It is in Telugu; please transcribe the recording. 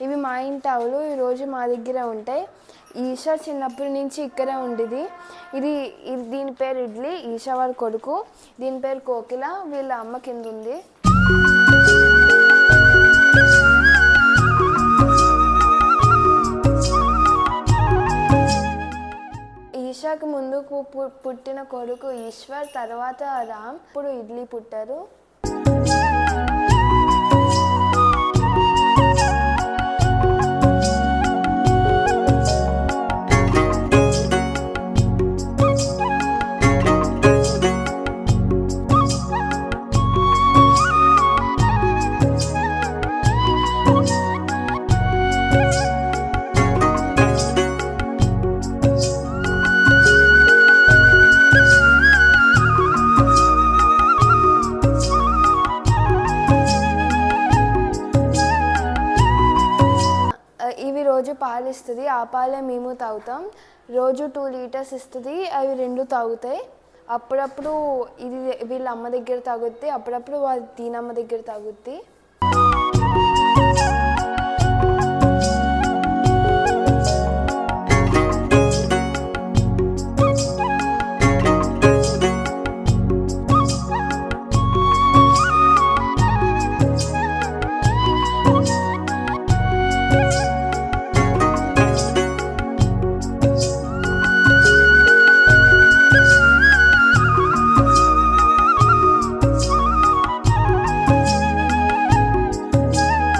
ఇవి మా ఇంటి ఆవులు. ఈరోజు మా దగ్గర ఉంటాయి. ఈషా చిన్నప్పటి నుంచి ఇక్కడే ఉండేది. దీని పేరు ఇడ్లీ, ఈషా వారి కొడుకు. దీని పేరు కోకిల, వీళ్ళ అమ్మ కింద ఉంది. ఈషాకు ముందు పుట్టిన కొడుకు ఈశ్వర్, తర్వాత రామ్, ఇప్పుడు ఇడ్లీ పుట్టారు. ఇవి రోజు పాలు ఇస్తుంది. ఆ పాలే మేము తాగుతాం. రోజు 2 లీటర్స్ ఇస్తుంది. అవి 2 తాగుతాయి. అప్పుడప్పుడు ఇది వీళ్ళ అమ్మ దగ్గర తాగుద్ది, అప్పుడప్పుడు వాళ్ళ దీనమ్మ దగ్గర తాగుద్ది.